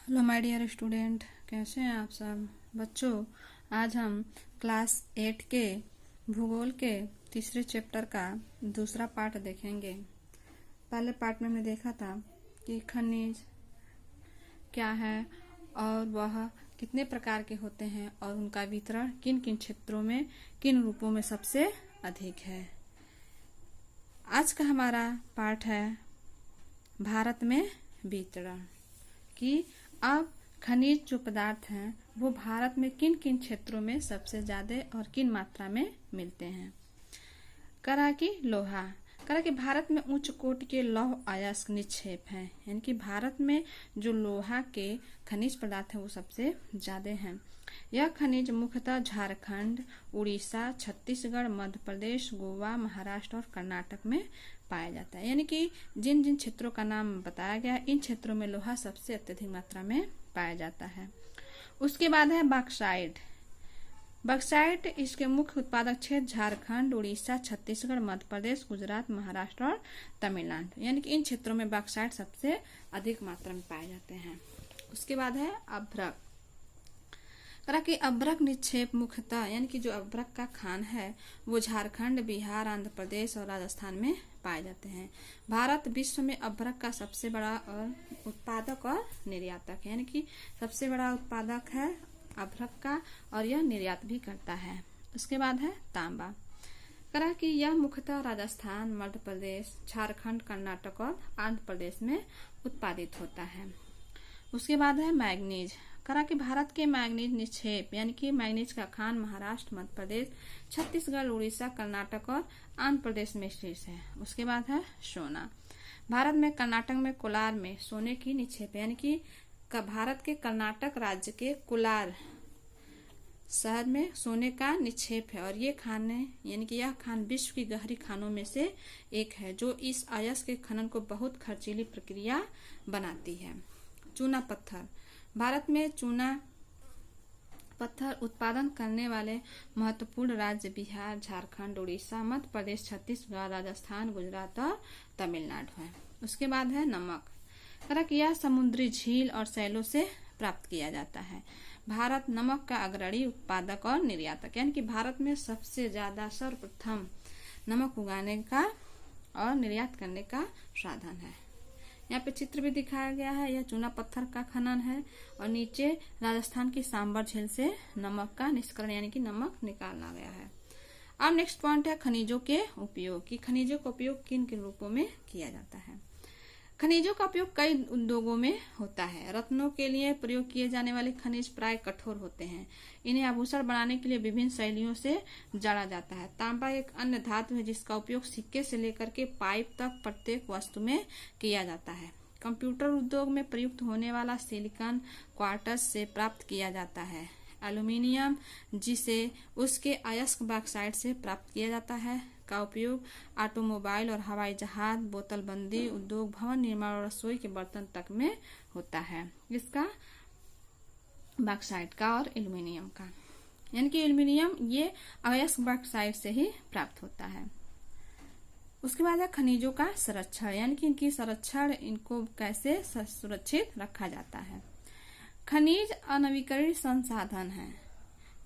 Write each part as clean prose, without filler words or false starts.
Hello my dear student, कैसे हैं आप सब बच्चों। आज हम क्लास 8 के भूगोल के तीसरे चैप्टर का दूसरा पार्ट देखेंगे। पहले पार्ट में हमने देखा था कि खनिज क्या है और वह कितने प्रकार के होते हैं और उनका वितरण किन किन क्षेत्रों में किन रूपों में सबसे अधिक है। आज का हमारा पार्ट है भारत में वितरण कि अब खनिज जो पदार्थ हैं वो भारत में किन किन क्षेत्रों में सबसे ज्यादा और किन मात्रा में मिलते हैं। करा कि लोहा, करा कि भारत में उच्च कोटि के लौह अयस्क निक्षेप हैं, यानी कि भारत में जो लोहा के खनिज पदार्थ हैं वो सबसे ज्यादा हैं। यह खनिज मुख्यतः झारखंड, उड़ीसा, छत्तीसगढ़, मध्य प्रदेश, गोवा, महाराष्ट्र और कर्नाटक में पाया जाता है। यानी कि जिन जिन क्षेत्रों का नाम बताया गया इन क्षेत्रों में लोहा सबसे अत्यधिक मात्रा में पाया जाता है। उसके बाद है बॉक्साइट। बॉक्साइट इसके मुख्य उत्पादक क्षेत्र झारखंड, उड़ीसा, छत्तीसगढ़, मध्य प्रदेश, गुजरात, महाराष्ट्र और तमिलनाडु, यानी कि इन क्षेत्रों में बॉक्साइट सबसे अधिक मात्रा में पाए जाते हैं। उसके बाद है अभ्रक। करा कि अभ्रक निक्षेप मुख्यतः यानी कि जो अभ्रक का खान है वो झारखंड, बिहार, आंध्र प्रदेश और राजस्थान में पाए जाते हैं। भारत विश्व में अभ्रक का सबसे बड़ा उत्पादक और निर्यातक है, यानी कि सबसे बड़ा उत्पादक है अभ्रक का और यह निर्यात भी करता है। उसके बाद है तांबा। करा कि यह मुख्यतः राजस्थान, मध्य प्रदेश, झारखंड, कर्नाटक और आंध्र प्रदेश में उत्पादित होता है। उसके बाद है मैग्नीज। करा कि भारत के मैग्नीज निक्षेप यानी कि मैग्नीज का खान महाराष्ट्र, मध्य प्रदेश, छत्तीसगढ़, उड़ीसा, कर्नाटक और आंध्र प्रदेश में स्थित है। उसके बाद है सोना। भारत में कर्नाटक में कोलार में सोने की निक्षेप यानी कि भारत के कर्नाटक राज्य के कोलार शहर में सोने का निक्षेप है और ये खान यानी कि यह खान विश्व की गहरी खानों में से एक है जो इस अयस्क के खनन को बहुत खर्चीली प्रक्रिया बनाती है। चूना पत्थर। भारत में चूना पत्थर उत्पादन करने वाले महत्वपूर्ण राज्य बिहार, झारखंड, उड़ीसा, मध्य प्रदेश, छत्तीसगढ़, राजस्थान, गुजरात और तमिलनाडु है। उसके बाद है नमक। करा कि यह समुद्री झील और सैलों से प्राप्त किया जाता है। भारत नमक का अग्रणी उत्पादक और निर्यातक, यानी कि भारत में सबसे ज्यादा सर्वप्रथम नमक उगाने का और निर्यात करने का साधन है। यहाँ पे चित्र भी दिखाया गया है, यह चूना पत्थर का खनन है और नीचे राजस्थान की सांबर झील से नमक का निष्करण यानी कि नमक निकाला गया है। अब नेक्स्ट पॉइंट है खनिजों के उपयोग कि खनिजों का उपयोग किन किन रूपों में किया जाता है। खनिजों का उपयोग कई उद्योगों में होता है। रत्नों के लिए प्रयोग किए जाने वाले खनिज प्राय कठोर होते हैं। इन्हें आभूषण बनाने के लिए विभिन्न शैलियों से जाड़ा जाता है। तांबा एक अन्य धातु है जिसका उपयोग सिक्के से लेकर के पाइप तक प्रत्येक वस्तु में किया जाता है। कंप्यूटर उद्योग में प्रयुक्त होने वाला सिलिकॉन क्वार्ट्ज से प्राप्त किया जाता है। एल्यूमिनियम जिसे उसके अयस्क बॉक्साइट से प्राप्त किया जाता है का उपयोग ऑटोमोबाइल और हवाई जहाज, बोतलबंदी उद्योग, भवन निर्माण और रसोई के बर्तन तक में होता है। इसका बॉक्साइट का और एल्यूमिनियम का, यानी कि एल्यूमिनियम ये अयस्क बॉक्साइट से ही प्राप्त होता है। उसके बाद है खनिजों का संरक्षण, यानी कि इनकी संरक्षण इनको कैसे सुरक्षित रखा जाता है। खनिज अनवीकरणीय संसाधन है।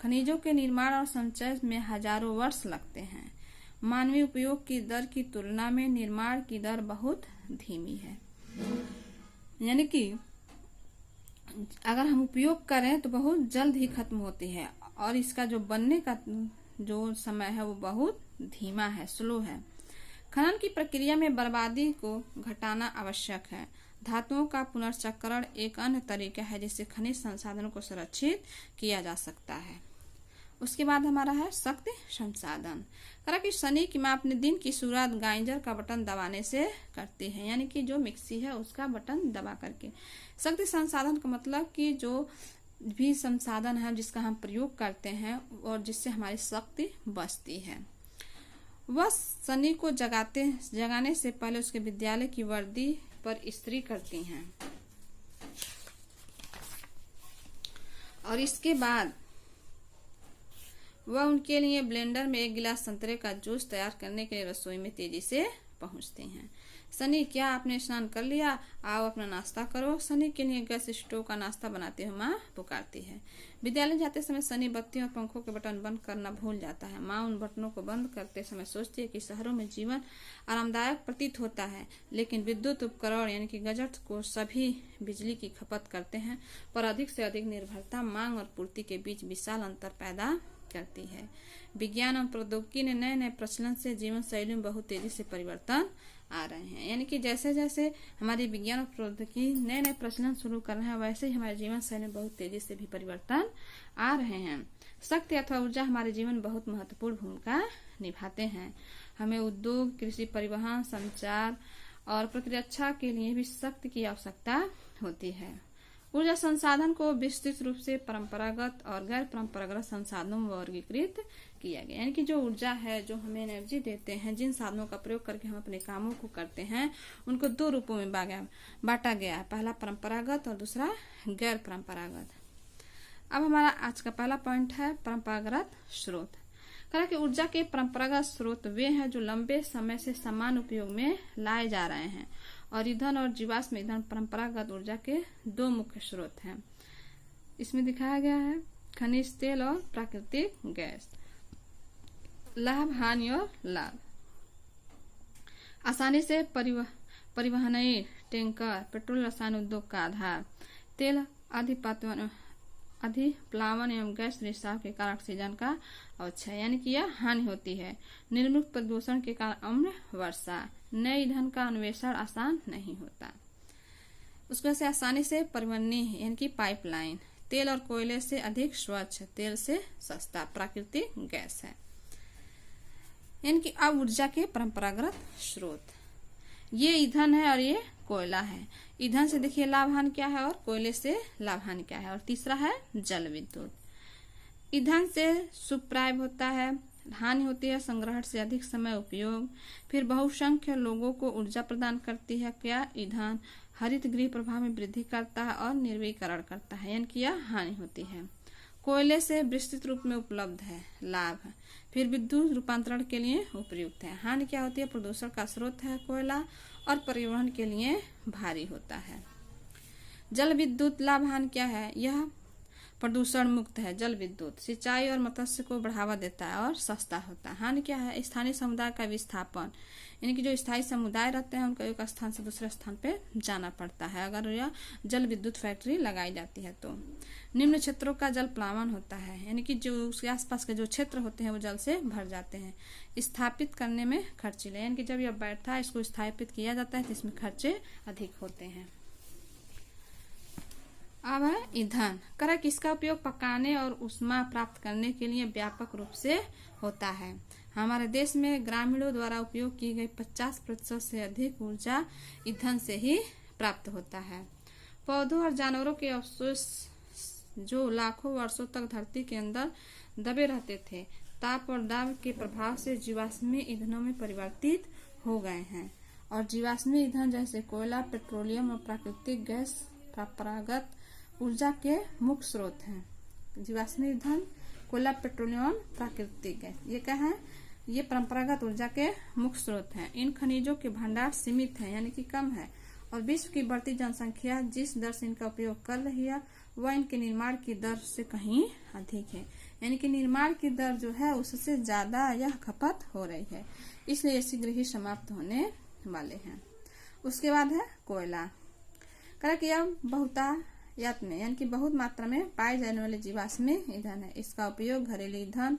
खनिजों के निर्माण और संचय में हजारों वर्ष लगते हैं। मानवीय उपयोग की दर की तुलना में निर्माण की दर बहुत धीमी है, यानी कि अगर हम उपयोग करें तो बहुत जल्द ही खत्म होती है और इसका जो बनने का जो समय है वो बहुत धीमा है, स्लो है। खनन की प्रक्रिया में बर्बादी को घटाना आवश्यक है। धातुओं का पुनर्चक्रण एक अन्य तरीका है जिससे खनिज संसाधनों को संरक्षित किया जा सकता है। उसके बाद हमारा है शक्ति संसाधन। करा कि शनि की माप अपने दिन की शुरुआत गाइजर का बटन दबाने से करती है, यानी कि जो मिक्सी है उसका बटन दबा करके। शक्ति संसाधन का मतलब कि जो भी संसाधन है जिसका हम प्रयोग करते हैं और जिससे हमारी शक्ति बचती है। वह शनि को जगाने से पहले उसके विद्यालय की वर्दी पर इस्त्री करती हैं और इसके बाद वह उनके लिए ब्लेंडर में एक गिलास संतरे का जूस तैयार करने के लिए रसोई में तेजी से पहुंचते हैं। सनी, क्या आपने स्नान कर लिया? आओ अपना नाश्ता करो। सनी के लिए गैस स्टोव का नाश्ता बनाते हुए माँ पुकारती है। विद्यालय जाते समय सनी बत्तियों और पंखों के बटन बंद करना भूल जाता है। माँ उन बटनों को बंद करते समय सोचती है कि शहरों में जीवन आरामदायक प्रतीत होता है, लेकिन विद्युत उपकरण यानी कि गैजेट्स को सभी बिजली की खपत करते हैं, पर अधिक से अधिक निर्भरता मांग और पूर्ति के बीच विशाल अंतर पैदा करती है। विज्ञान और प्रौद्योगिकी ने नए नए प्रचलन से जीवन शैली में बहुत तेजी से परिवर्तन आ रहे हैं। यानी कि जैसे जैसे हमारी विज्ञान और प्रौद्योगिकी नए नए प्रचलन शुरू कर रहे हैं, वैसे ही हमारे जीवन शैली में बहुत तेजी से भी परिवर्तन आ रहे हैं। शक्ति अथवा ऊर्जा हमारे जीवन में बहुत महत्वपूर्ण भूमिका निभाते हैं। हमें उद्योग, कृषि, परिवहन, संचार और प्रतिरक्षा के लिए भी शक्ति की आवश्यकता होती है। ऊर्जा संसाधन को विस्तृत रूप से परंपरागत और गैर परंपरागत संसाधनों में वर्गीकृत किया गया। यानी कि जो ऊर्जा है, जो हमें एनर्जी देते हैं, जिन साधनों का प्रयोग करके हम अपने कामों को करते हैं, उनको दो रूपों में बांटा गया है। पहला परंपरागत और दूसरा गैर परंपरागत। अब हमारा आज का पहला पॉइंट है परंपरागत स्रोत। कहा कि ऊर्जा के परंपरागत स्रोत वे हैं जो लंबे समय से समान उपयोग में लाए जा रहे हैं, और ईंधन और जीवाश्म ईंधन परंपरागत ऊर्जा के दो मुख्य स्रोत हैं। इसमें दिखाया गया है खनिज तेल और प्राकृतिक गैस। लाभ, हानि और लाभ। आसानी से परिवहनीय टैंकर पेट्रोल रसायन उद्योग का आधार। तेल अधिप्लावन एवं गैस रिसाव के कारण ऑक्सीजन का अवक्षय यानी कि यह हानि होती है। निर्मुक्त प्रदूषण के कारण अम्ल वर्षा। नए ईंधन का अन्वेषण आसान नहीं होता। उसमें से आसानी से परिवहनीय यानी कि पाइपलाइन। तेल और कोयले से अधिक स्वच्छ, तेल से सस्ता प्राकृतिक गैस है। यानी कि अब ऊर्जा के परंपरागत स्रोत, ये ईंधन है और ये कोयला है। ईंधन से देखिए लाभ हानि क्या है और कोयले से लाभ हानि क्या है। और तीसरा है जल विद्युत। ईंधन से सुप्राय होता है, हानि होती है संग्रहण से अधिक समय उपयोग। फिर बहुसंख्य लोगों को ऊर्जा प्रदान करती है क्या ईंधन। हरित गृह प्रभाव में वृद्धि करता है और निर्वीकरण करता है, यानी कि यह हानि होती है। कोयले से विस्तृत रूप में उपलब्ध है, लाभ है। फिर विद्युत रूपांतरण के लिए उपयुक्त है। हानि क्या होती है, प्रदूषण का स्रोत है कोयला और परिवहन के लिए भारी होता है। जल विद्युत लाभ हानि क्या है, यह प्रदूषण मुक्त है। जल विद्युत सिंचाई और मत्स्य को बढ़ावा देता है और सस्ता होता है। हानि क्या है, स्थानीय समुदाय का विस्थापन, यानी कि जो स्थायी समुदाय रहते हैं उनको एक स्थान से दूसरे स्थान पे जाना पड़ता है अगर यह जल विद्युत फैक्ट्री लगाई जाती है तो। निम्न क्षेत्रों का जल प्लावन होता है, यानी कि जो उसके आसपास के जो क्षेत्र होते हैं वो जल से भर जाते हैं। स्थापित करने में खर्चीले, यानी कि जब यह बैठता है इसको स्थापित किया जाता है तो इसमें खर्चे अधिक होते हैं। अब है ईंधन। करा किसका उपयोग पकाने और ऊष्मा प्राप्त करने के लिए व्यापक रूप से होता है। हमारे देश में ग्रामीणों द्वारा उपयोग की गई 50% से अधिक ऊर्जा ईंधन से ही प्राप्त होता है। पौधों और जानवरों के अवशेष जो लाखों वर्षों तक धरती के अंदर दबे रहते थे, ताप और दाब के प्रभाव से जीवाश्मी ईंधनों में परिवर्तित हो गए हैं। और जीवाश्मी ईंधन जैसे कोयला, पेट्रोलियम और प्राकृतिक गैस परंपरागत ऊर्जा के मुख्य स्रोत हैं। जीवाश्मी ईंधन, कोयला, पेट्रोलियम, प्राकृतिक गैस, ये क्या है, ये परंपरागत ऊर्जा के मुख्य स्रोत हैं। इन खनिजों के भंडार सीमित है, यानी कि कम है, और विश्व की बढ़ती जनसंख्या जिस दर से इनका उपयोग कर रही है वह इनके निर्माण की दर से कहीं अधिक है। यानी कि निर्माण की दर जो है उससे ज्यादा यह खपत हो रही है, इसलिए ये शीघ्र ही समाप्त होने वाले हैं। उसके बाद है कोयला। कहा कि यह बहुतायत में यानी कि बहुत मात्रा में पाए जाने वाले जीवाश्मी ईंधन है। इसका उपयोग घरेलू ईंधन,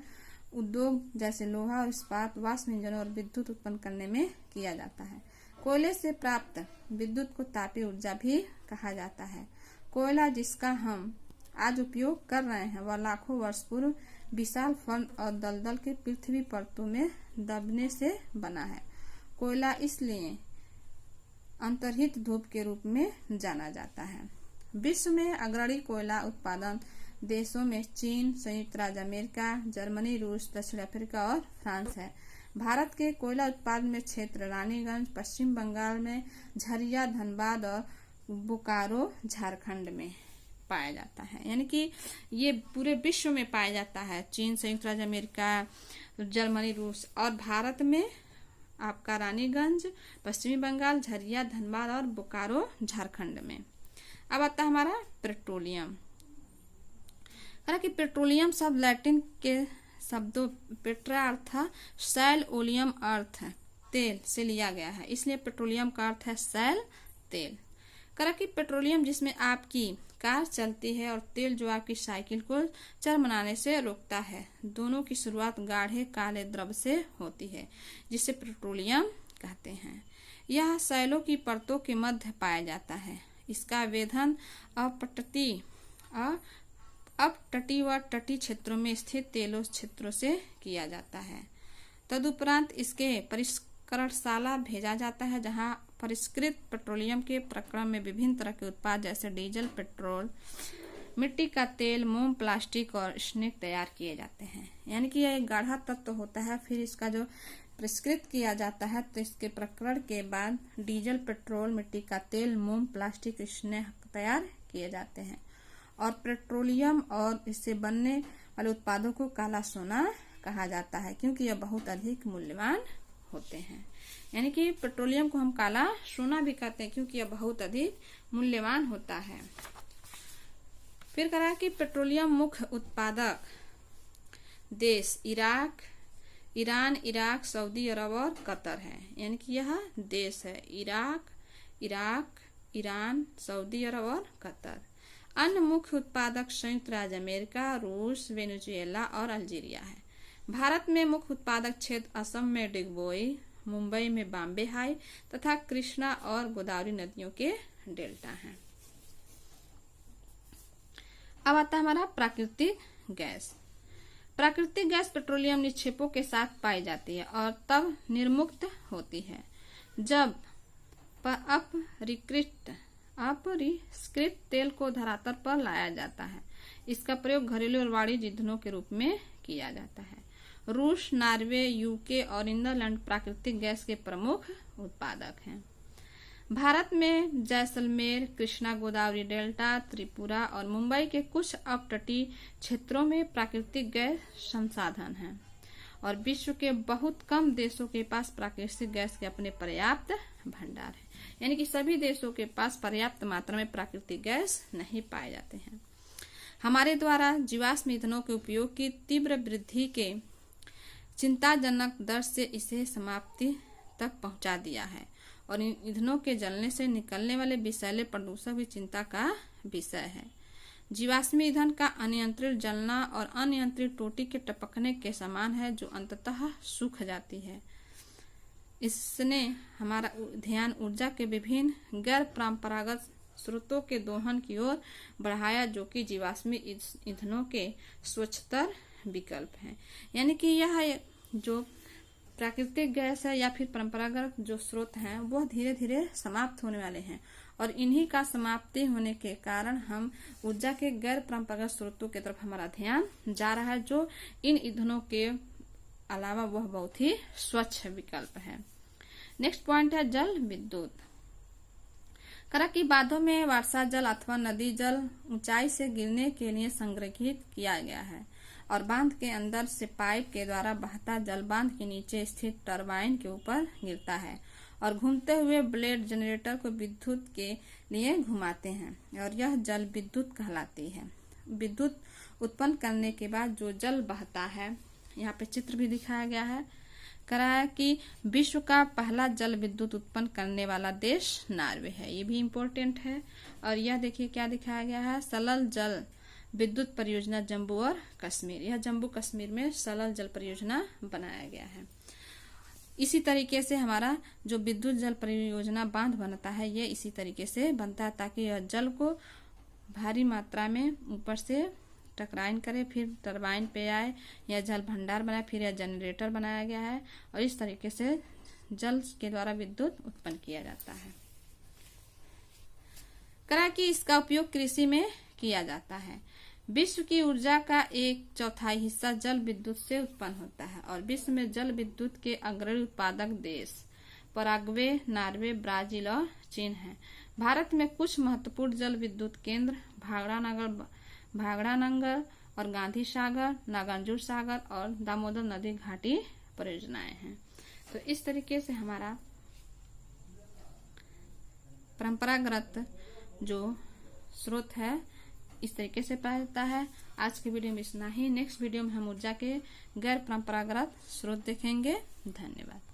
उद्योग जैसे लोहा और इस्पात, वाष्प इंजनों और विद्युत उत्पन्न करने में किया जाता है। कोयले से प्राप्त विद्युत को तापीय ऊर्जा भी कहा जाता है। कोयला जिसका हम आज उपयोग कर रहे हैं वह लाखों वर्ष पूर्व विशाल फर्न और दलदल के पृथ्वी परतों में दबने से बना है। कोयला इसलिए अंतर्हित धूप के रूप में जाना जाता है। विश्व में अग्रणी कोयला उत्पादन देशों में चीन, संयुक्त राज्य अमेरिका, जर्मनी, रूस, दक्षिण अफ्रीका और फ्रांस है। भारत के कोयला उत्पादन में क्षेत्र रानीगंज पश्चिम बंगाल में, झरिया धनबाद और बोकारो झारखंड में पाया जाता है। यानी कि ये पूरे विश्व में पाया जाता है। चीन, संयुक्त राज्य अमेरिका, जर्मनी, रूस और भारत में आपका रानीगंज पश्चिमी बंगाल, झरिया धनबाद और बोकारो झारखंड में। अब आता है हमारा पेट्रोलियम। कि पेट्रोलियम शब्द लैटिन के शब्दों पेट्रा अर्थ शैल, ओलियम अर्थ तेल से लिया गया है, इसलिए पेट्रोलियम का अर्थ है शैल तेल। कि पेट्रोलियम जिसमें आपकी कार चलती है और तेल जो आपकी साइकिल को चरमराने से रोकता है, दोनों की शुरुआत गाढ़े काले द्रव से होती है, जिसे पेट्रोलियम कहते हैं। यह शैलों की परतों के मध्य पाया जाता है। इसका वेधन अपतटीय व तटीय क्षेत्रों में स्थित तेलों क्षेत्रों से किया जाता है। तदुपरांत इसके परिष्करणशाला भेजा जाता है, जहां परिष्कृत पेट्रोलियम के प्रक्रम में विभिन्न तरह के उत्पाद जैसे डीजल, पेट्रोल, मिट्टी का तेल, मोम, प्लास्टिक और स्नेक तैयार किए जाते हैं। यानी कि यह एक गाढ़ा तत्व होता है, फिर इसका जो परिष्कृत किया जाता है तो इसके प्रक्रम के बाद डीजल, पेट्रोल, मिट्टी का तेल, मोम, प्लास्टिक, स्नेक तैयार किए जाते हैं। और पेट्रोलियम और इससे बनने वाले उत्पादों को काला सोना कहा जाता है, क्योंकि यह बहुत अधिक मूल्यवान होते हैं। यानी कि पेट्रोलियम को हम काला सोना भी कहते हैं, क्योंकि यह बहुत अधिक मूल्यवान होता है। फिर कहा कि पेट्रोलियम मुख्य उत्पादक देश ईरान, इराक, सऊदी अरब और कतर है। यानी कि यह देश है इराक, ईरान, सऊदी अरब और कतर। अन्य मुख्य उत्पादक संयुक्त राज्य अमेरिका, रूस, वेनेजुएला और अल्जीरिया है। भारत में मुख्य उत्पादक क्षेत्र असम में डिगबोई, मुंबई में बॉम्बे हाई तथा कृष्णा और गोदावरी नदियों के डेल्टा हैं। अब आता है हमारा प्राकृतिक गैस। प्राकृतिक गैस पेट्रोलियम निक्षेपों के साथ पाई जाती है और तब निर्मुक्त होती है जब अपरिष्कृत तेल को धरातल पर लाया जाता है। इसका प्रयोग घरेलू और वाणिज्य ईंधनों के रूप में किया जाता है। रूस, नॉर्वे, यूके और नीदरलैंड प्राकृतिक गैस के प्रमुख उत्पादक हैं। भारत में जैसलमेर, कृष्णा गोदावरी डेल्टा, त्रिपुरा और मुंबई के कुछ अपतटीय क्षेत्रों में प्राकृतिक गैस संसाधन हैं और विश्व के बहुत कम देशों के पास प्राकृतिक गैस के अपने पर्याप्त भंडार हैं। यानी कि सभी देशों के पास पर्याप्त मात्रा में प्राकृतिक गैस नहीं पाए जाते हैं। हमारे द्वारा जीवाश्म ईंधनों के उपयोग की तीव्र वृद्धि के चिंताजनक दर से इसे समाप्ति तक पहुंचा दिया है और इन ईंधनों के जलने से निकलने वाले विषैले प्रदूषक भी चिंता का विषय है। जीवाश्म ईंधन का अनियंत्रित जलना और अनियंत्रित टोटी के टपकने के समान है, जो अंततः सूख जाती है। इसने हमारा ध्यान ऊर्जा के विभिन्न गैर परंपरागत स्रोतों के दोहन की ओर बढ़ाया, जो कि जीवाश्म ईंधनों के स्वच्छतर विकल्प हैं। यानी कि यह जो प्राकृतिक गैस है या फिर परंपरागत जो स्रोत हैं वह धीरे धीरे समाप्त होने वाले हैं और इन्हीं का समाप्ति होने के कारण हम ऊर्जा के गैर परंपरागत स्रोतों की तरफ हमारा ध्यान जा रहा है, जो इन ईंधनों के अलावा वह बहुत ही स्वच्छ विकल्प है। नेक्स्ट पॉइंट है जल विद्युत। कि बांधों में वर्षा जल अथवा नदी जल ऊंचाई से गिरने के लिए संग्रहित किया गया है और बांध के अंदर से पाइप के द्वारा बहता जल बांध के नीचे स्थित टरबाइन के ऊपर गिरता है और घूमते हुए ब्लेड जनरेटर को विद्युत के लिए घुमाते हैं और यह जल विद्युत कहलाती है। विद्युत उत्पन्न करने के बाद जो जल बहता है, यहाँ पे चित्र भी दिखाया गया है, कराया कि विश्व का पहला जल विद्युत उत्पन्न करने वाला देश नॉर्वे है। ये भी इम्पोर्टेंट है। और यह देखिए क्या दिखाया गया है, सलल जल विद्युत परियोजना जम्मू और कश्मीर। यह जम्मू कश्मीर में सलल जल परियोजना बनाया गया है। इसी तरीके से हमारा जो विद्युत जल परियोजना बांध बनता है, ये इसी तरीके से बनता है ताकि यह जल को भारी मात्रा में ऊपर से टकराइन करे, फिर टरबाइन पे आए, यह जल भंडार बनाए, फिर यह जनरेटर बनाया गया है और इस तरीके से जल के द्वारा विद्युत उत्पन्न किया जाता है। करा कि इसका उपयोग कृषि में किया जाता है। विश्व की ऊर्जा का 1/4 हिस्सा जल विद्युत से उत्पन्न होता है और विश्व में जल विद्युत के अग्रणी उत्पादक देश पराग्वे, नॉर्वे, ब्राजील और चीन है। भारत में कुछ महत्वपूर्ण जल विद्युत केंद्र भागड़ानगर और गांधी सागर, नागार्जुन सागर और दामोदर नदी घाटी परियोजनाएं हैं। तो इस तरीके से हमारा परंपरागत जो स्रोत है इस तरीके से पाता है। आज के वीडियो में इतना ही। नेक्स्ट वीडियो में हम ऊर्जा के गैर परंपरागत स्रोत देखेंगे। धन्यवाद।